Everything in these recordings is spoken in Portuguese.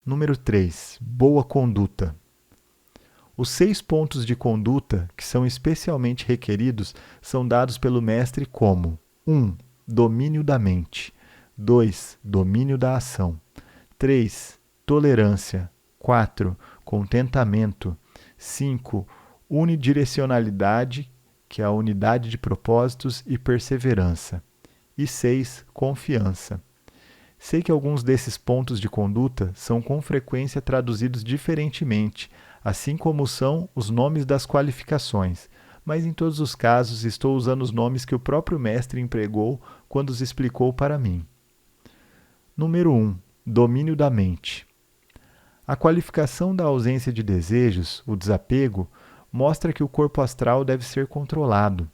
Número 3. Boa conduta. Os 6 pontos de conduta que são especialmente requeridos são dados pelo mestre como 1. Domínio da mente. 2. Domínio da ação. 3. Tolerância. 4. Contentamento. 5. Unidirecionalidade, que é a unidade de propósitos e perseverança. E 6. Confiança. Sei que alguns desses pontos de conduta são com frequência traduzidos diferentemente, assim como são os nomes das qualificações, mas em todos os casos estou usando os nomes que o próprio mestre empregou quando os explicou para mim. Número 1. Domínio da mente. A qualificação da ausência de desejos, o desapego, mostra que o corpo astral deve ser controlado.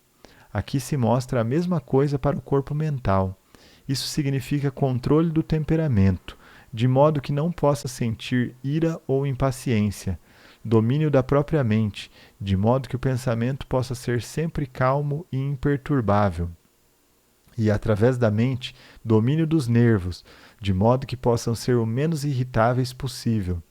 Aqui se mostra a mesma coisa para o corpo mental. Isso significa controle do temperamento, de modo que não possa sentir ira ou impaciência. Domínio da própria mente, de modo que o pensamento possa ser sempre calmo e imperturbável. E, através da mente, domínio dos nervos, de modo que possam ser o menos irritáveis possível.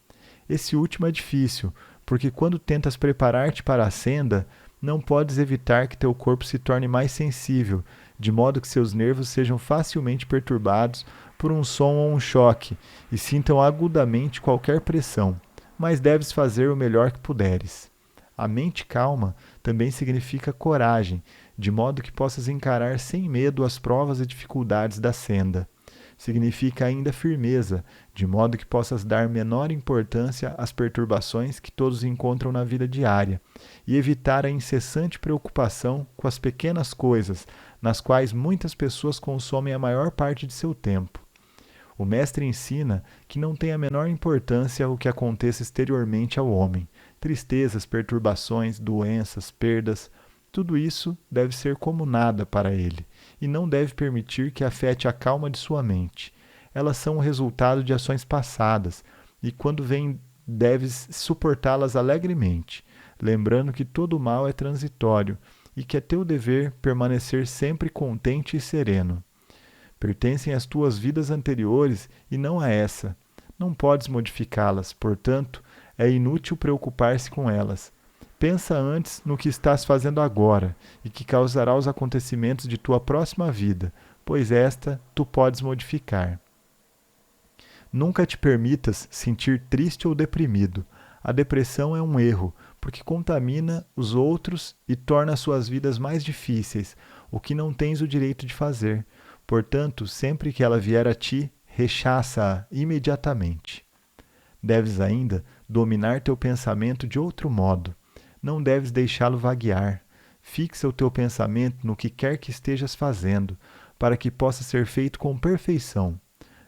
Esse último é difícil, porque quando tentas preparar-te para a senda, não podes evitar que teu corpo se torne mais sensível, de modo que seus nervos sejam facilmente perturbados por um som ou um choque e sintam agudamente qualquer pressão, mas deves fazer o melhor que puderes. A mente calma também significa coragem, de modo que possas encarar sem medo as provas e dificuldades da senda. Significa ainda firmeza, de modo que possas dar menor importância às perturbações que todos encontram na vida diária, e evitar a incessante preocupação com as pequenas coisas, nas quais muitas pessoas consomem a maior parte de seu tempo. O mestre ensina que não tem a menor importância o que aconteça exteriormente ao homem. Tristezas, perturbações, doenças, perdas, tudo isso deve ser como nada para ele, e não deve permitir que afete a calma de sua mente. Elas são o resultado de ações passadas, e quando vêm, deves suportá-las alegremente, lembrando que todo mal é transitório, e que é teu dever permanecer sempre contente e sereno. Pertencem às tuas vidas anteriores e não a essa. Não podes modificá-las, portanto, é inútil preocupar-se com elas. Pensa antes no que estás fazendo agora e que causará os acontecimentos de tua próxima vida, pois esta tu podes modificar. Nunca te permitas sentir triste ou deprimido. A depressão é um erro, porque contamina os outros e torna suas vidas mais difíceis, o que não tens o direito de fazer. Portanto, sempre que ela vier a ti, rechaça-a imediatamente. Deves ainda dominar teu pensamento de outro modo. Não deves deixá-lo vaguear. Fixa o teu pensamento no que quer que estejas fazendo, para que possa ser feito com perfeição.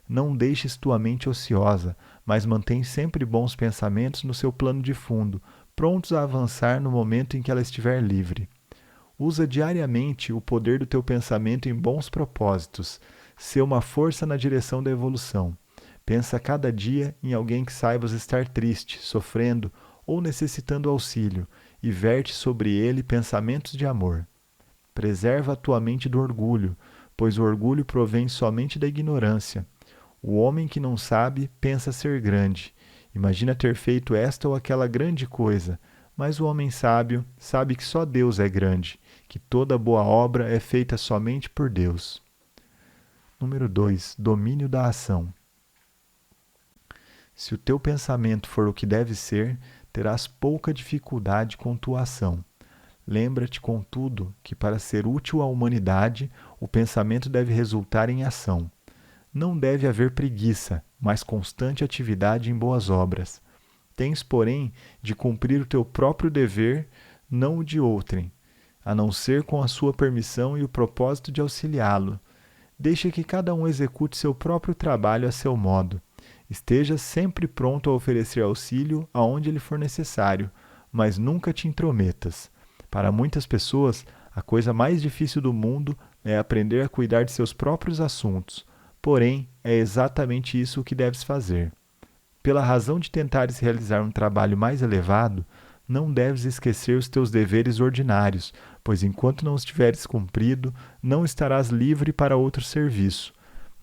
Não deixes tua mente ociosa, mas mantém sempre bons pensamentos no seu plano de fundo, prontos a avançar no momento em que ela estiver livre. Usa diariamente o poder do teu pensamento em bons propósitos. Sê uma força na direção da evolução. Pensa cada dia em alguém que saibas estar triste, sofrendo ou necessitando auxílio, e verte sobre ele pensamentos de amor. Preserva a tua mente do orgulho, pois o orgulho provém somente da ignorância. O homem que não sabe pensa ser grande. Imagina ter feito esta ou aquela grande coisa, mas o homem sábio sabe que só Deus é grande, que toda boa obra é feita somente por Deus. Número 2. Domínio da ação. Se o teu pensamento for o que deve ser, terás pouca dificuldade com tua ação. Lembra-te, contudo, que para ser útil à humanidade, o pensamento deve resultar em ação. Não deve haver preguiça, mas constante atividade em boas obras. Tens, porém, de cumprir o teu próprio dever, não o de outrem, a não ser com a sua permissão e o propósito de auxiliá-lo. Deixa que cada um execute seu próprio trabalho a seu modo. Esteja sempre pronto a oferecer auxílio aonde ele for necessário, mas nunca te intrometas. Para muitas pessoas, a coisa mais difícil do mundo é aprender a cuidar de seus próprios assuntos. Porém, é exatamente isso o que deves fazer. Pela razão de tentares realizar um trabalho mais elevado, não deves esquecer os teus deveres ordinários, pois enquanto não os tiveres cumprido, não estarás livre para outro serviço.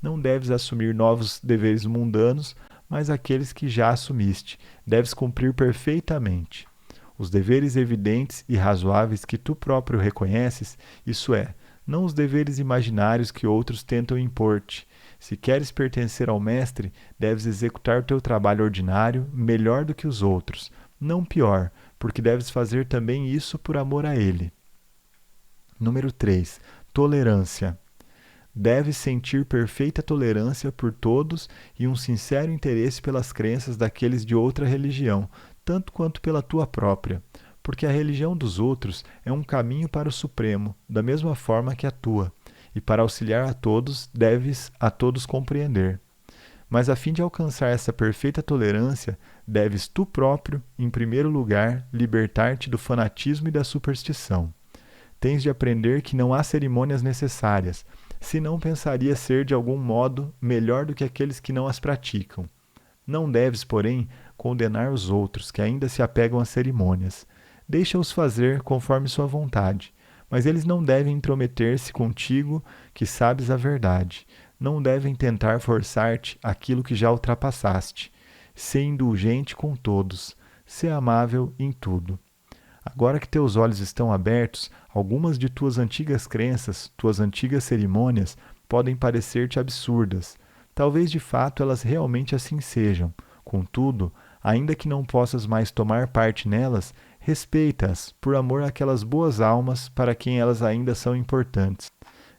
Não deves assumir novos deveres mundanos, mas aqueles que já assumiste, deves cumprir perfeitamente. Os deveres evidentes e razoáveis que tu próprio reconheces, isso é, não os deveres imaginários que outros tentam impor-te. Se queres pertencer ao mestre, deves executar o teu trabalho ordinário melhor do que os outros, não pior, porque deves fazer também isso por amor a ele. Número 3. Tolerância. Deves sentir perfeita tolerância por todos e um sincero interesse pelas crenças daqueles de outra religião, tanto quanto pela tua própria, porque a religião dos outros é um caminho para o Supremo, da mesma forma que a tua, e para auxiliar a todos, deves a todos compreender. Mas a fim de alcançar essa perfeita tolerância, deves tu próprio, em primeiro lugar, libertar-te do fanatismo e da superstição. Tens de aprender que não há cerimônias necessárias, senão pensarias ser de algum modo melhor do que aqueles que não as praticam. Não deves, porém, condenar os outros que ainda se apegam às cerimônias. Deixa-os fazer conforme sua vontade, mas eles não devem intrometer-se contigo, que sabes a verdade. Não devem tentar forçar-te aquilo que já ultrapassaste. Sê indulgente com todos, sê amável em tudo. Agora que teus olhos estão abertos, algumas de tuas antigas crenças, tuas antigas cerimônias, podem parecer-te absurdas. Talvez de fato elas realmente assim sejam. Contudo, ainda que não possas mais tomar parte nelas, respeita-as por amor àquelas boas almas para quem elas ainda são importantes.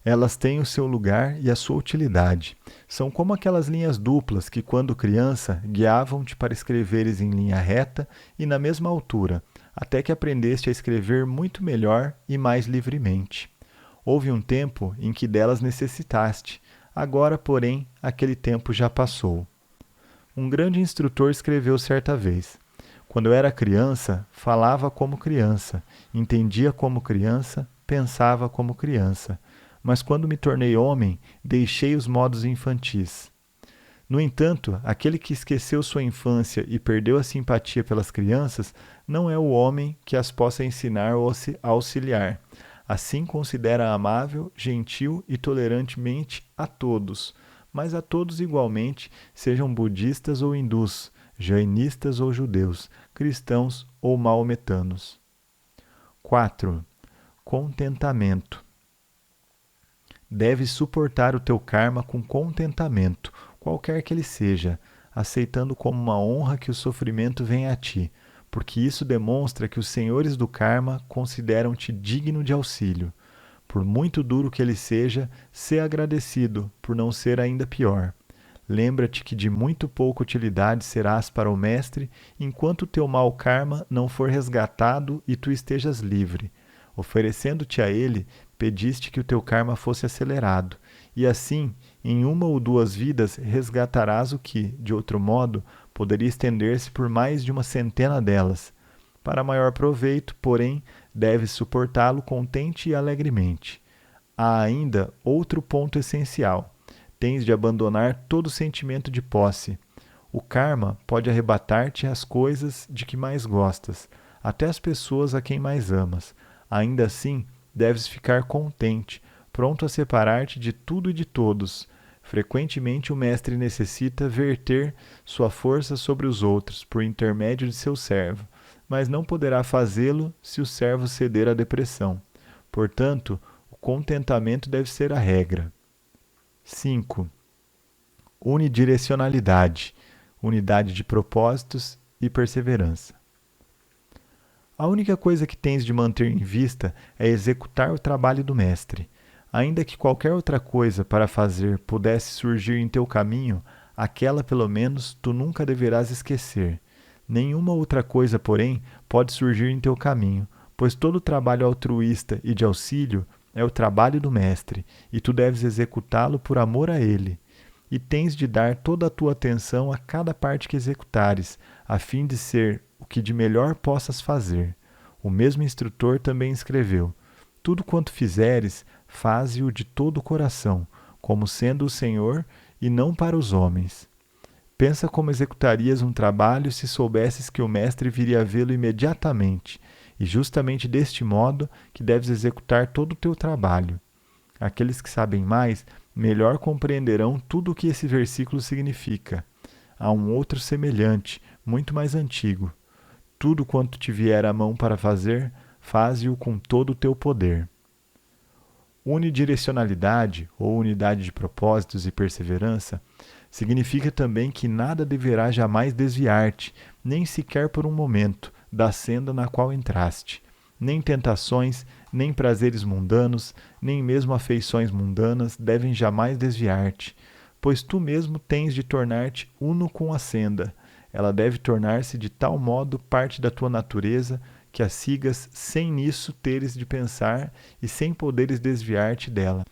Elas têm o seu lugar e a sua utilidade. São como aquelas linhas duplas que, quando criança, guiavam-te para escreveres em linha reta e na mesma altura, até que aprendeste a escrever muito melhor e mais livremente. Houve um tempo em que delas necessitaste, agora, porém, aquele tempo já passou. Um grande instrutor escreveu certa vez: quando eu era criança, falava como criança, entendia como criança, pensava como criança. Mas quando me tornei homem, deixei os modos infantis. No entanto, aquele que esqueceu sua infância e perdeu a simpatia pelas crianças, não é o homem que as possa ensinar ou auxiliar. Assim considera amável, gentil e tolerantemente a todos, mas a todos igualmente, sejam budistas ou hindus, jainistas ou judeus, cristãos ou maometanos. 4. Contentamento. Deves suportar o teu karma com contentamento, qualquer que ele seja, aceitando como uma honra que o sofrimento venha a ti, porque isso demonstra que os senhores do karma consideram-te digno de auxílio. Por muito duro que ele seja, sê agradecido, por não ser ainda pior. Lembra-te que de muito pouca utilidade serás para o mestre, enquanto o teu mau karma não for resgatado e tu estejas livre. Oferecendo-te a ele, pediste que o teu karma fosse acelerado, e assim, em uma ou duas vidas, resgatarás o que, de outro modo, poderia estender-se por mais de uma centena delas. Para maior proveito, porém, deves suportá-lo contente e alegremente. Há ainda outro ponto essencial. Tens de abandonar todo sentimento de posse. O karma pode arrebatar-te as coisas de que mais gostas, até as pessoas a quem mais amas. Ainda assim, deves ficar contente, pronto a separar-te de tudo e de todos. Frequentemente o mestre necessita verter sua força sobre os outros por intermédio de seu servo, mas não poderá fazê-lo se o servo ceder à depressão. Portanto, o contentamento deve ser a regra. 5. Unidirecionalidade, unidade de propósitos e perseverança. A única coisa que tens de manter em vista é executar o trabalho do mestre. Ainda que qualquer outra coisa para fazer pudesse surgir em teu caminho, aquela pelo menos tu nunca deverás esquecer. Nenhuma outra coisa, porém, pode surgir em teu caminho, pois todo trabalho altruísta e de auxílio é o trabalho do mestre, e tu deves executá-lo por amor a ele. E tens de dar toda a tua atenção a cada parte que executares, a fim de ser o que de melhor possas fazer. O mesmo instrutor também escreveu: tudo quanto fizeres, faze-o de todo o coração, como sendo o Senhor e não para os homens. Pensa como executarias um trabalho se soubesses que o mestre viria vê-lo imediatamente, e justamente deste modo que deves executar todo o teu trabalho. Aqueles que sabem mais, melhor compreenderão tudo o que esse versículo significa. há um outro semelhante, muito mais antigo. Tudo quanto te vier à mão para fazer, faze-o com todo o teu poder. Unidirecionalidade, ou unidade de propósitos e perseverança, significa também que nada deverá jamais desviar-te, nem sequer por um momento, da senda na qual entraste. Nem tentações, nem prazeres mundanos, nem mesmo afeições mundanas devem jamais desviar-te, pois tu mesmo tens de tornar-te uno com a senda. Ela deve tornar-se de tal modo parte da tua natureza que a sigas sem nisso teres de pensar e sem poderes desviar-te dela.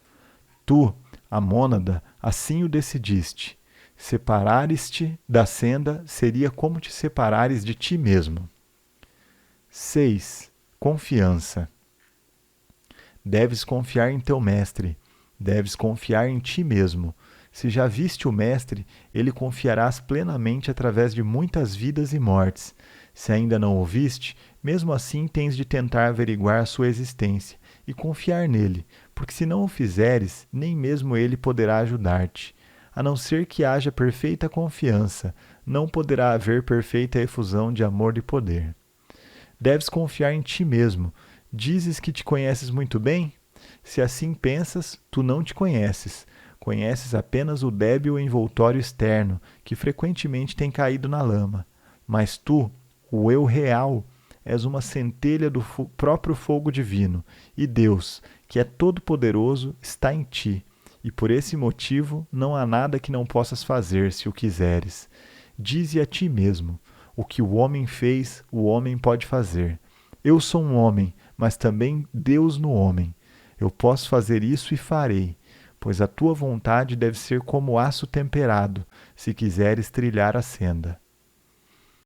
Tu, a mônada, assim o decidiste. Separares-te da senda seria como te separares de ti mesmo. 6. Confiança. Deves confiar em teu mestre, deves confiar em ti mesmo. Se já viste o mestre, ele confiarás plenamente através de muitas vidas e mortes. Se ainda não o viste, mesmo assim tens de tentar averiguar sua existência e confiar nele, porque se não o fizeres, nem mesmo ele poderá ajudar-te. A não ser que haja perfeita confiança, não poderá haver perfeita efusão de amor e poder. Deves confiar em ti mesmo. Dizes que te conheces muito bem? Se assim pensas, tu não te conheces. Conheces apenas o débil envoltório externo, que frequentemente tem caído na lama. Mas tu, o eu real, és uma centelha do próprio fogo divino, e Deus, que é todo-poderoso, está em ti. E por esse motivo não há nada que não possas fazer, se o quiseres. Dize a ti mesmo: o que o homem fez, o homem pode fazer. Eu sou um homem, mas também Deus no homem. Eu posso fazer isso e farei, pois a tua vontade deve ser como aço temperado, se quiseres trilhar a senda.